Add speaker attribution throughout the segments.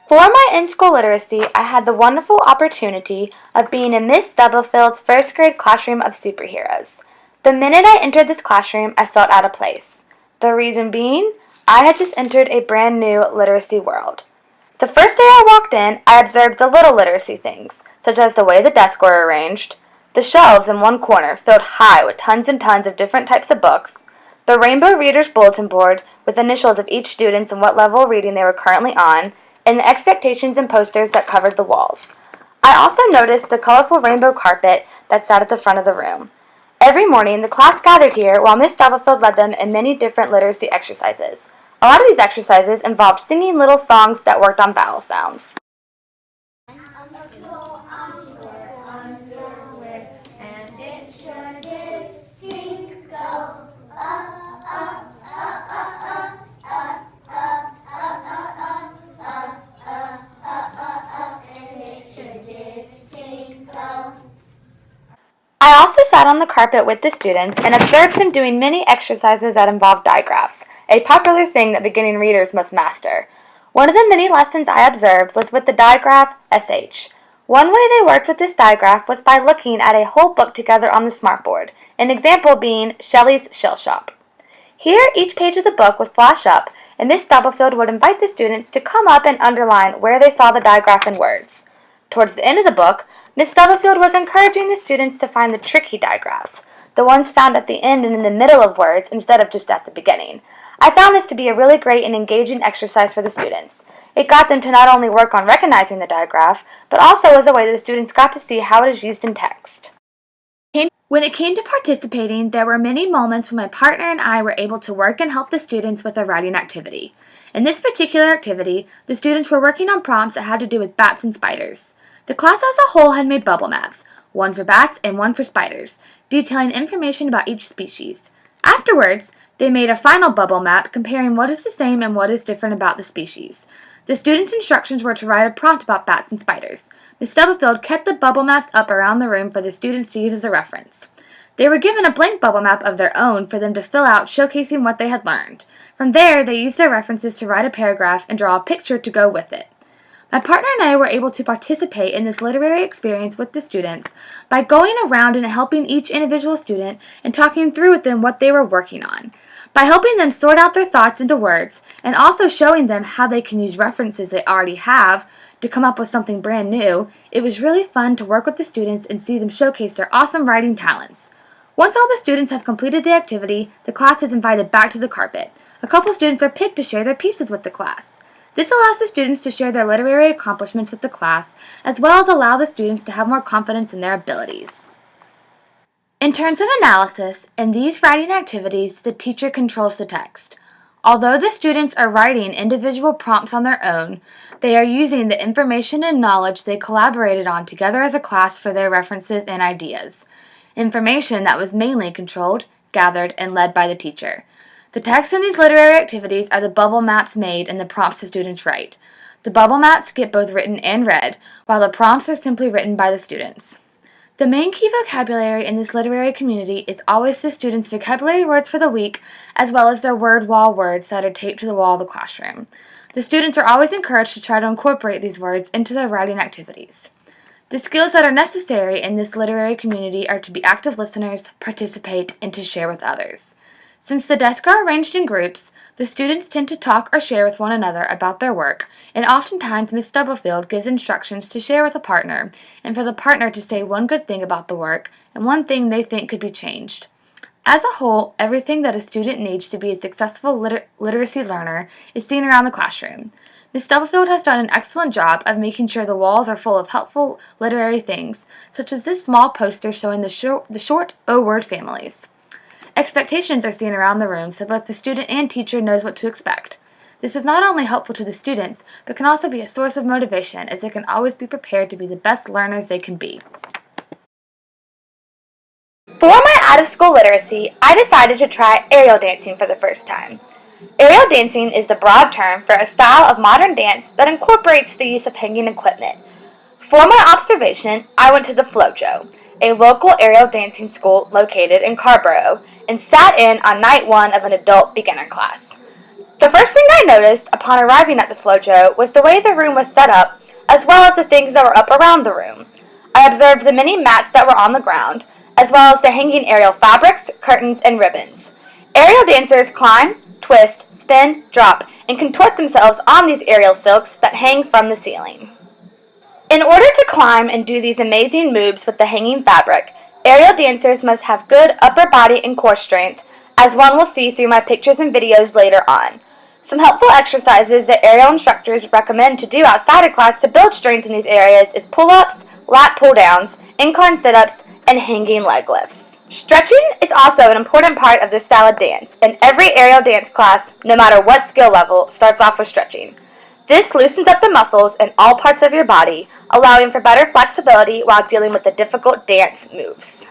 Speaker 1: For my in-school literacy, I had the wonderful opportunity of being in Miss Stubblefield's first grade classroom of superheroes. The minute I entered this classroom, I felt out of place. The reason being, I had just entered a brand new literacy world. The first day I walked in, I observed the little literacy things, such as the way the desks were arranged, the shelves in one corner filled high with tons and tons of different types of books, the Rainbow Readers Bulletin Board with initials of each student and what level of reading they were currently on, and the expectations and posters that covered the walls. I also noticed the colorful rainbow carpet that sat at the front of the room. Every morning, the class gathered here while Miss Stubblefield led them in many different literacy exercises. A lot of these exercises involved singing little songs that worked on vowel sounds. I also sat on the carpet with the students and observed them doing many exercises that involved digraphs, a popular thing that beginning readers must master. One of the many lessons I observed was with the digraph SH. One way they worked with this digraph was by looking at a whole book together on the smartboard, an example being Shelley's Shell Shop. Here, each page of the book would flash up, and Miss Stubblefield would invite the students to come up and underline where they saw the digraph in words. Towards the end of the book, Miss Stubblefield was encouraging the students to find the tricky digraphs, the ones found at the end and in the middle of words instead of just at the beginning. I found this to be a really great and engaging exercise for the students. It got them to not only work on recognizing the digraph, but also as a way the students got to see how it is used in text. When it came to participating, there were many moments when my partner and I were able to work and help the students with a writing activity. In this particular activity, the students were working on prompts that had to do with bats and spiders. The class as a whole had made bubble maps, one for bats and one for spiders, detailing information about each species. Afterwards, they made a final bubble map comparing what is the same and what is different about the species. The students' instructions were to write a prompt about bats and spiders. Miss Stubblefield kept the bubble maps up around the room for the students to use as a reference. They were given a blank bubble map of their own for them to fill out, showcasing what they had learned. From there, they used their references to write a paragraph and draw a picture to go with it. My partner and I were able to participate in this literary experience with the students by going around and helping each individual student and talking through with them what they were working on. By helping them sort out their thoughts into words and also showing them how they can use references they already have to come up with something brand new, it was really fun to work with the students and see them showcase their awesome writing talents. Once all the students have completed the activity, the class is invited back to the carpet. A couple students are picked to share their pieces with the class. This allows the students to share their literary accomplishments with the class, as well as allow the students to have more confidence in their abilities. In terms of analysis, in these writing activities, the teacher controls the text. Although the students are writing individual prompts on their own, they are using the information and knowledge they collaborated on together as a class for their references and ideas. Information that was mainly controlled, gathered, and led by the teacher. The text in these literary activities are the bubble maps made and the prompts the students write. The bubble maps get both written and read, while the prompts are simply written by the students. The main key vocabulary in this literary community is always the students' vocabulary words for the week, as well as their word wall words that are taped to the wall of the classroom. The students are always encouraged to try to incorporate these words into their writing activities. The skills that are necessary in this literary community are to be active listeners, participate, and to share with others. Since the desks are arranged in groups, the students tend to talk or share with one another about their work, and oftentimes Miss Stubblefield gives instructions to share with a partner, and for the partner to say one good thing about the work and one thing they think could be changed. As a whole, everything that a student needs to be a successful literacy learner is seen around the classroom. Miss Stubblefield has done an excellent job of making sure the walls are full of helpful literary things, such as this small poster showing the short O-word families. Expectations are seen around the room so both the student and teacher knows what to expect. This is not only helpful to the students, but can also be a source of motivation as they can always be prepared to be the best learners they can be. For my out-of-school literacy, I decided to try aerial dancing for the first time. Aerial dancing is the broad term for a style of modern dance that incorporates the use of hanging equipment. For my observation, I went to the FlowJo, a local aerial dancing school located in Carborough, and sat in on night one of an adult beginner class. The first thing I noticed upon arriving at the FlowJo was the way the room was set up, as well as the things that were up around the room. I observed the many mats that were on the ground, as well as the hanging aerial fabrics, curtains, and ribbons. Aerial dancers climb, twist, spin, drop, and contort themselves on these aerial silks that hang from the ceiling. In order to climb and do these amazing moves with the hanging fabric, aerial dancers must have good upper body and core strength, as one will see through my pictures and videos later on. Some helpful exercises that aerial instructors recommend to do outside of class to build strength in these areas is pull-ups, lat pull-downs, incline sit-ups, and hanging leg lifts. Stretching is also an important part of this style of dance, and every aerial dance class, no matter what skill level, starts off with stretching. This loosens up the muscles in all parts of your body, allowing for better flexibility while dealing with the difficult dance moves.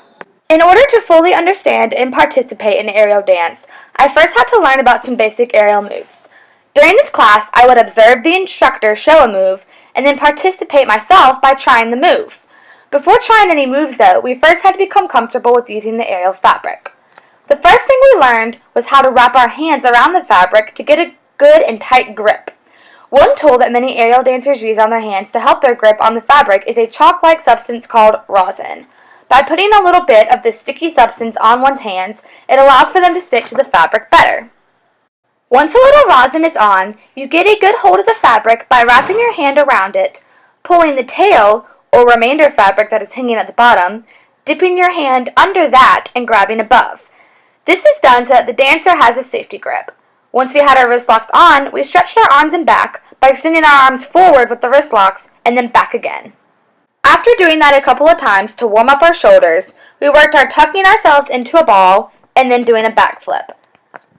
Speaker 1: In order to fully understand and participate in aerial dance, I first had to learn about some basic aerial moves. During this class, I would observe the instructor show a move and then participate myself by trying the move. Before trying any moves though, we first had to become comfortable with using the aerial fabric. The first thing we learned was how to wrap our hands around the fabric to get a good and tight grip. One tool that many aerial dancers use on their hands to help their grip on the fabric is a chalk-like substance called rosin. By putting a little bit of this sticky substance on one's hands, it allows for them to stick to the fabric better. Once a little rosin is on, you get a good hold of the fabric by wrapping your hand around it, pulling the tail or remainder fabric that is hanging at the bottom, dipping your hand under that and grabbing above. This is done so that the dancer has a safety grip. Once we had our wrist locks on, we stretched our arms and back by extending our arms forward with the wrist locks and then back again. After doing that a couple of times to warm up our shoulders, we worked our tucking ourselves into a ball and then doing a backflip.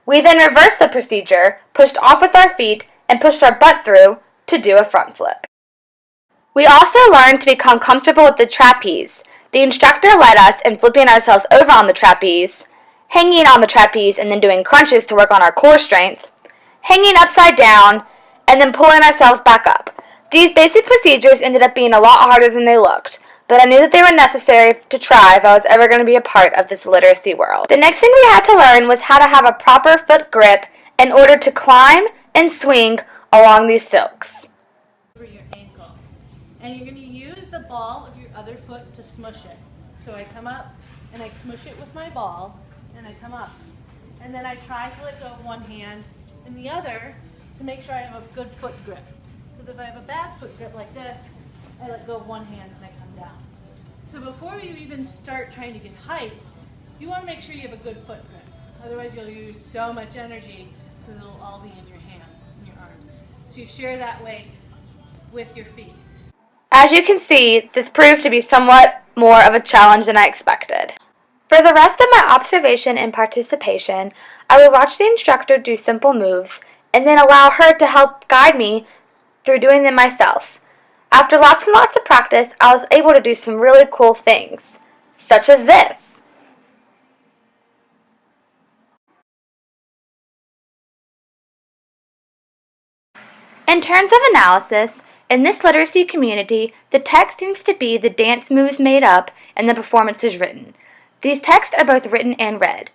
Speaker 1: We then reversed the procedure, pushed off with our feet, and pushed our butt through to do a front flip. We also learned to become comfortable with the trapeze. The instructor led us in flipping ourselves over on the trapeze, hanging on the trapeze and then doing crunches to work on our core strength, hanging upside down, and then pulling ourselves back up. These basic procedures ended up being a lot harder than they looked, but I knew that they were necessary to try if I was ever going to be a part of this literacy world. The next thing we had to learn was how to have a proper foot grip in order to climb and swing along these silks.
Speaker 2: Over your ankle. And you're going to use the ball of your other foot to smush it. So I come up and I smush it with my ball and I come up. And then I try to let go of one hand and the other to make sure I have a good foot grip. Because if I have a bad foot grip like this, I let go of one hand and I come down. So before you even start trying to get height, you want to make sure you have a good foot grip. Otherwise you'll use so much energy because it'll all be in your hands and your arms. So you share that weight with your feet.
Speaker 1: As you can see, this proved to be somewhat more of a challenge than I expected. For the rest of my observation and participation, I would watch the instructor do simple moves and then allow her to help guide me through doing them myself. After lots and lots of practice, I was able to do some really cool things, such as this. In terms of analysis, in this literacy community, the text seems to be the dance moves made up and the performances written. These texts are both written and read.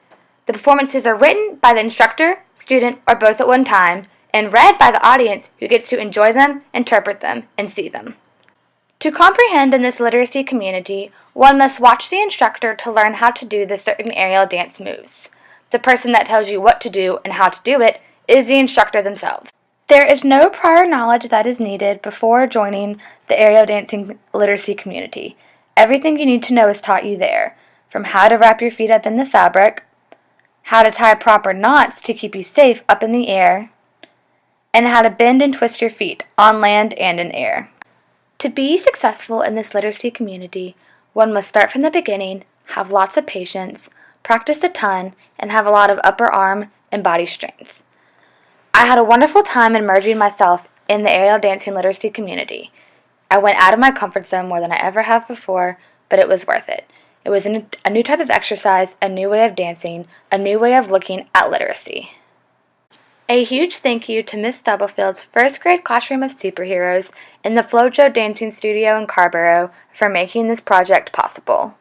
Speaker 1: The performances are written by the instructor, student, or both at one time, and read by the audience who gets to enjoy them, interpret them, and see them. To comprehend in this literacy community, one must watch the instructor to learn how to do the certain aerial dance moves. The person that tells you what to do and how to do it is the instructor themselves. There is no prior knowledge that is needed before joining the aerial dancing literacy community. Everything you need to know is taught you there, from how to wrap your feet up in the fabric, how to tie proper knots to keep you safe up in the air, and how to bend and twist your feet on land and in air. To be successful in this literacy community, one must start from the beginning, have lots of patience, practice a ton, and have a lot of upper arm and body strength. I had a wonderful time immersing myself in the aerial dancing literacy community. I went out of my comfort zone more than I ever have before, but it was worth it. It was a new type of exercise, a new way of dancing, a new way of looking at literacy. A huge thank you to Miss Stubblefield's first grade classroom of superheroes in the FlowJo Dancing Studio in Carborough for making this project possible.